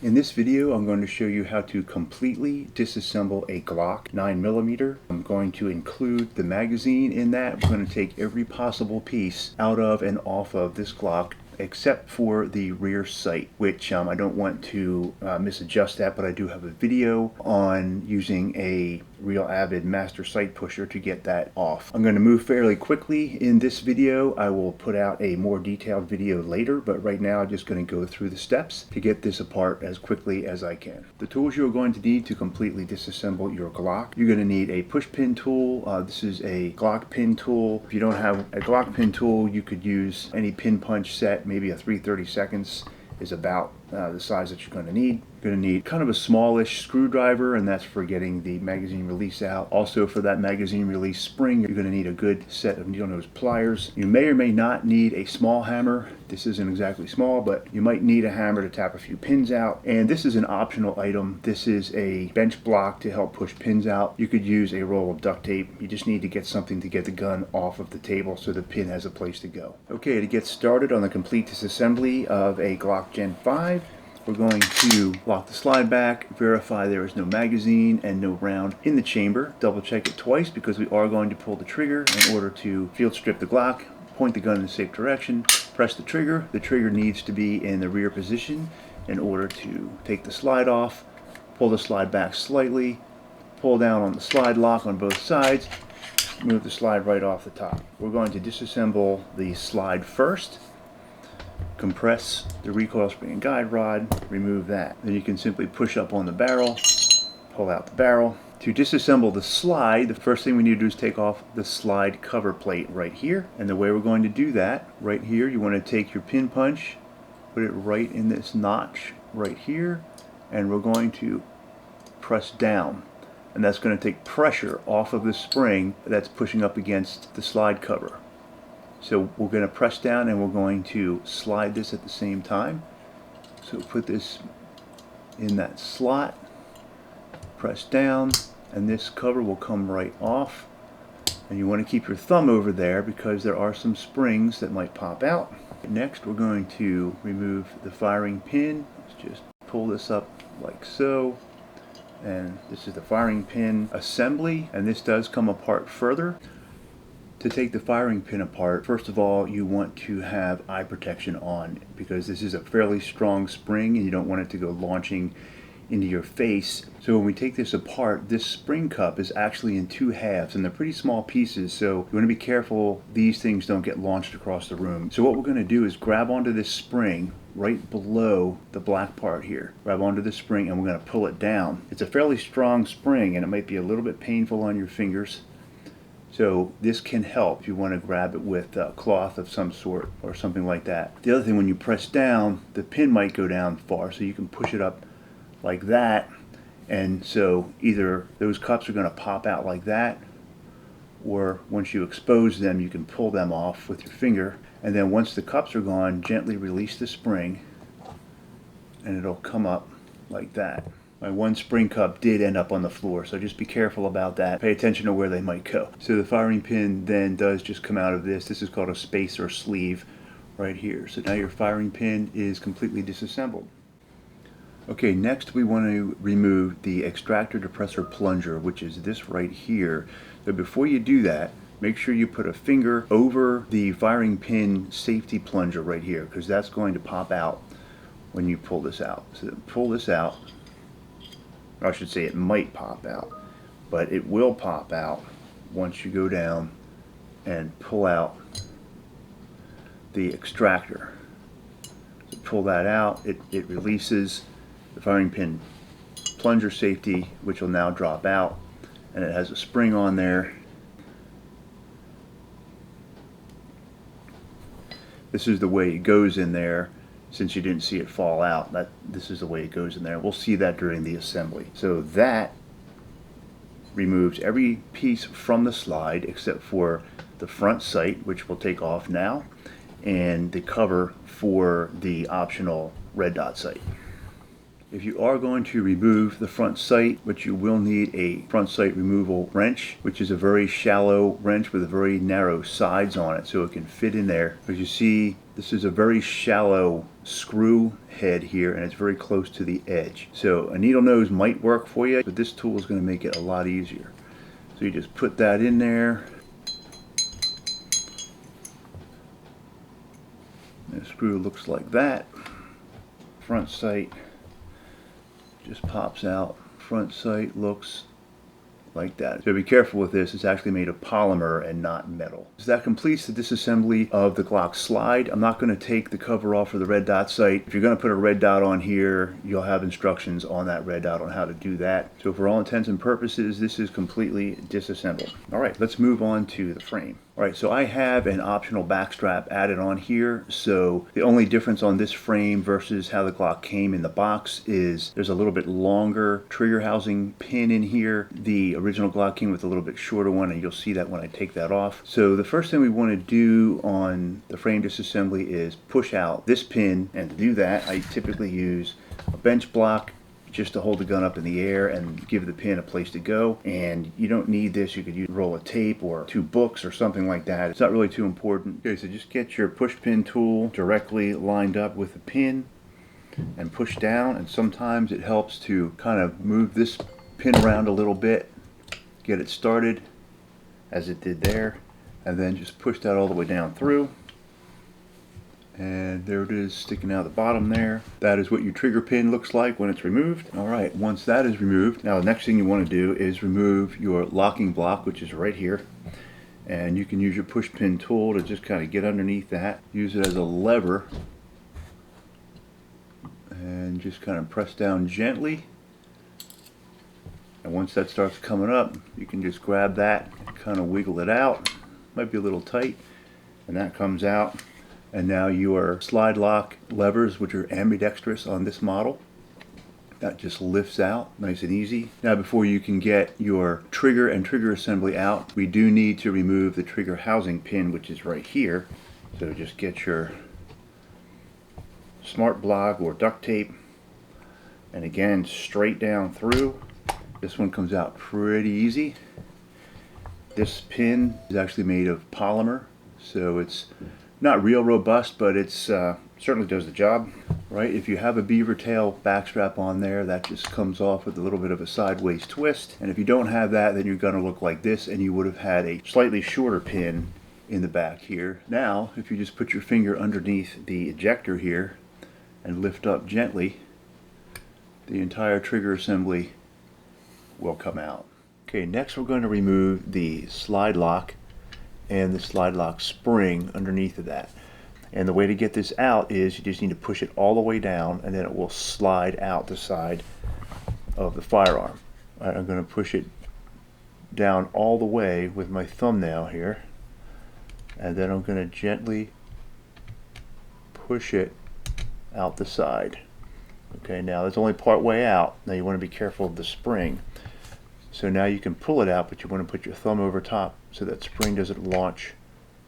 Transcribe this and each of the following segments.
In this video, I'm going to show you how to completely disassemble a Glock 9mm. I'm going to include the magazine in that. We're going to take every possible piece out of and off of this Glock except for the rear sight, which I don't want to misadjust that, but I do have a video on using a real avid master sight pusher to get that off. I'm going to move fairly quickly in this video. I will put out a more detailed video later, but right now I'm just going to go through the steps to get this apart as quickly as I can. The tools you're going to need to completely disassemble your Glock: you're going to need a push pin tool. This is a Glock pin tool. If you don't have a Glock pin tool, you could use any pin punch set. Maybe a 3/32 is about the size that you're going to need. You're going to need kind of a smallish screwdriver, and that's for getting the magazine release out. Also, for that magazine release spring, you're going to need a good set of needle nose pliers. You may or may not need a small hammer. This isn't exactly small, but you might need a hammer to tap a few pins out. And this is an optional item. This is a bench block to help push pins out. You could use a roll of duct tape. You just need to get something to get the gun off of the table so the pin has a place to go. Okay, to get started on the complete disassembly of a Glock Gen 5, we're going to lock the slide back, verify there is no magazine and no round in the chamber. Double check it twice because we are going to pull the trigger in order to field strip the Glock. Point the gun in a safe direction, press the trigger. The trigger needs to be in the rear position in order to take the slide off. Pull the slide back slightly, pull down on the slide lock on both sides, move the slide right off the top. We're going to disassemble the slide first. Compress the recoil spring and guide rod, remove that. Then you can simply push up on the barrel, pull out the barrel. To disassemble the slide, the first thing we need to do is take off the slide cover plate right here. And the way we're going to do that, right here, you want to take your pin punch, put it right in this notch right here, and we're going to press down. And that's going to take pressure off of the spring that's pushing up against the slide cover. So we're going to press down and we're going to slide this at the same time. So put this in that slot, press down, and this cover will come right off. And you want to keep your thumb over there because there are some springs that might pop out. Next, we're going to remove the firing pin. Let's just pull this up like so. And this is the firing pin assembly, and this does come apart further. To take the firing pin apart, first of all, you want to have eye protection on because this is a fairly strong spring and you don't want it to go launching into your face. So when we take this apart, this spring cup is actually in two halves and they're pretty small pieces, so you want to be careful these things don't get launched across the room. So what we're going to do is grab onto this spring right below the black part here. Grab onto the spring and we're going to pull it down. It's a fairly strong spring and it might be a little bit painful on your fingers. So this can help if you want to grab it with a cloth of some sort or something like that. The other thing, when you press down, the pin might go down far, so you can push it up like that. And so either those cups are going to pop out like that, or once you expose them, you can pull them off with your finger. And then once the cups are gone, gently release the spring and it'll come up like that. My one spring cup did end up on the floor, so just be careful about that. Pay attention to where they might go. So the firing pin then does just come out of this. This is called a spacer sleeve right here. So now your firing pin is completely disassembled. Okay, next we want to remove the Extractor Depressor plunger, which is this right here. So before you do that, make sure you put a finger over the firing pin safety plunger right here, because that's going to pop out when you pull this out. So pull this out. I should say it might pop out, but it will pop out once you go down and pull out the extractor. So pull that out, it releases the firing pin plunger safety, which will now drop out, and it has a spring on there. This is the way it goes in there. Since you didn't see it fall out, this is the way it goes in there. We'll see that during the assembly. So that removes every piece from the slide except for the front sight, which we'll take off now, and the cover for the optional red dot sight. If you are going to remove the front sight, but you will need a front sight removal wrench, which is a very shallow wrench with very narrow sides on it so it can fit in there. As you see, this is a very shallow screw head here, and it's very close to the edge. So a needle nose might work for you, but this tool is going to make it a lot easier. So you just put that in there. The screw looks like that. Front sight just pops out. Front sight looks like that. So be careful with this. It's actually made of polymer and not metal. So that completes the disassembly of the Glock slide. I'm not going to take the cover off for the red dot sight. If you're going to put a red dot on here, you'll have instructions on that red dot on how to do that. So for all intents and purposes, this is completely disassembled. All right, let's move on to the frame. All right, so I have an optional back strap added on here. So the only difference on this frame versus how the Glock came in the box is there's a little bit longer trigger housing pin in here. The original Glock came with a little bit shorter one, and you'll see that when I take that off. So the first thing we want to do on the frame disassembly is push out this pin, and to do that I typically use a bench block just to hold the gun up in the air and give the pin a place to go. And you don't need this. You could use a roll of tape or 2 books or something like that. It's not really too important. Okay, so just get your push pin tool directly lined up with the pin and push down, and sometimes it helps to kind of move this pin around a little bit, get it started as it did there, and then just push that all the way down through. And there it is, sticking out the bottom there. That is what your trigger pin looks like when it's removed. All right, once that is removed, now the next thing you want to do is remove your locking block, which is right here. And you can use your push pin tool to just kind of get underneath that. Use it as a lever. And just kind of press down gently. And once that starts coming up, you can just grab that, kind of wiggle it out. Might be a little tight. And that comes out. And now your slide lock levers, which are ambidextrous on this model, that just lifts out nice and easy. Now before you can get your trigger and trigger assembly out, we do need to remove the trigger housing pin, which is right here. So just get your smart block or duct tape, and again, straight down through. This one comes out pretty easy. This pin is actually made of polymer, so it's not real robust, but it's certainly does the job. Right? If you have a beaver tail backstrap on there, that just comes off with a little bit of a sideways twist. And if you don't have that, then you're going to look like this, and you would have had a slightly shorter pin in the back here. Now, if you just put your finger underneath the ejector here and lift up gently, the entire trigger assembly will come out. Okay, next we're going to remove the slide lock and the slide lock spring underneath of that. And the way to get this out is you just need to push it all the way down, and then it will slide out the side of the firearm. All right, I'm going to push it down all the way with my thumbnail here, and then I'm going to gently push it out the side. Okay, now that's only part way out. Now you want to be careful of the spring. So now you can pull it out, but you want to put your thumb over top so that spring doesn't launch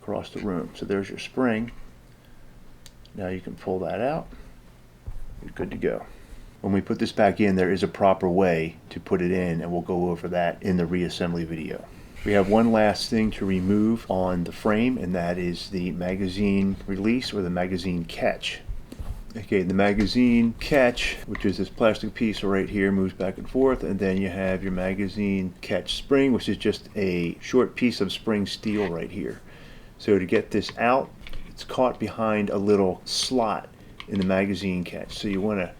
across the room. So there's your spring. Now you can pull that out. You're good to go. When we put this back in, there is a proper way to put it in, and we'll go over that in the reassembly video. We have one last thing to remove on the frame, and that is the magazine release or the magazine catch. Okay, the magazine catch, which is this plastic piece right here, moves back and forth, and then you have your magazine catch spring, which is just a short piece of spring steel right here. So to get this out, it's caught behind a little slot in the magazine catch. So you want to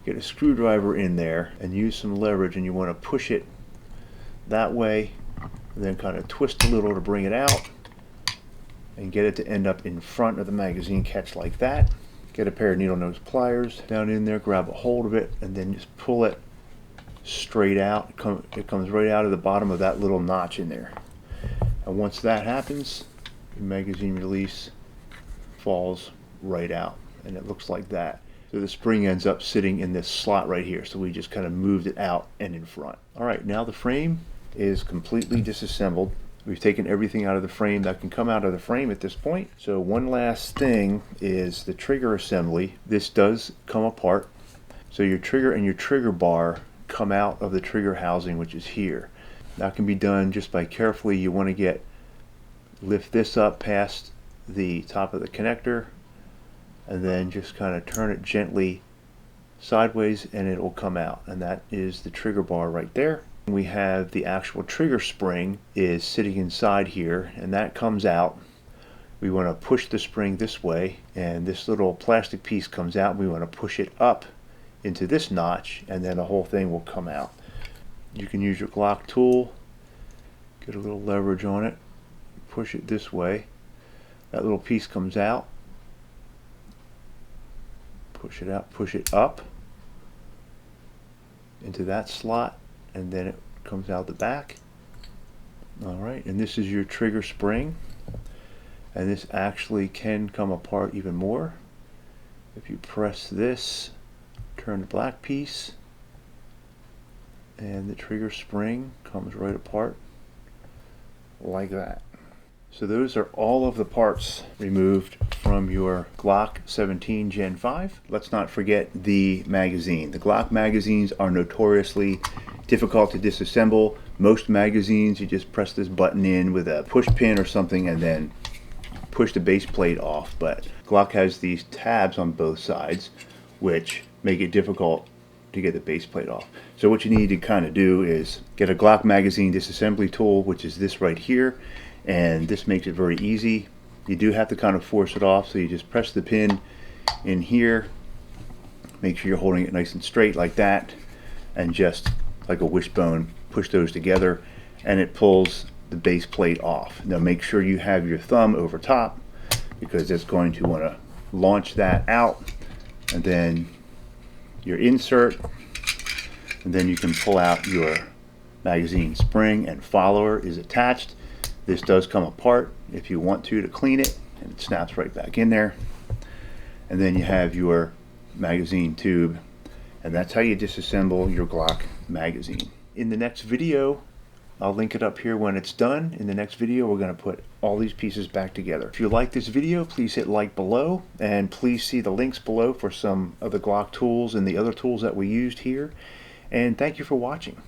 get a screwdriver in there and use some leverage, and you want to push it that way, and then kind of twist a little to bring it out, and get it to end up in front of the magazine catch like that. Get a pair of needle nose pliers down in there, grab a hold of it, and then just pull it straight out. It comes right out of the bottom of that little notch in there. And once that happens, the magazine release falls right out, and it looks like that. So the spring ends up sitting in this slot right here, so we just kind of moved it out and in front. All right, now the frame is completely disassembled. We've taken everything out of the frame that can come out of the frame at this point. So one last thing is the trigger assembly. This does come apart. So your trigger and your trigger bar come out of the trigger housing, which is here. That can be done just by carefully, you want to lift this up past the top of the connector, and then just kind of turn it gently sideways and it will come out, and that is the trigger bar right there. We have the actual trigger spring is sitting inside here, and that comes out. We want to push the spring this way, and this little plastic piece comes out. We want to push it up into this notch, and then the whole thing will come out. You can use your Glock tool, get a little leverage on it, push it this way. That little piece comes out. Push it out, push it up into that slot, and then it comes out the back. Alright, and this is your trigger spring, and this actually can come apart even more. If you press this, turn the black piece, and the trigger spring comes right apart like that. So those are all of the parts removed from your Glock 17 Gen 5. Let's not forget the magazine. The Glock magazines are notoriously difficult to disassemble. Most magazines, you just press this button in with a push pin or something and then push the base plate off. But Glock has these tabs on both sides which make it difficult to get the base plate off. So what you need to kind of do is get a Glock Magazine disassembly tool, which is this right here, and this makes it very easy. You do have to kind of force it off, so you just press the pin in here, make sure you're holding it nice and straight like that, and just like a wishbone push those together and it pulls the base plate off. Now make sure you have your thumb over top, because it's going to want to launch that out, and then your insert, and then you can pull out your magazine spring and follower is attached. This does come apart if you want to clean it, and it snaps right back in there. And then you have your magazine tube, and that's how you disassemble your Glock magazine. In the next video, I'll link it up here when it's done. In the next video, we're going to put all these pieces back together. If you like this video, please hit like below, and please see the links below for some of the Glock tools and the other tools that we used here. And thank you for watching.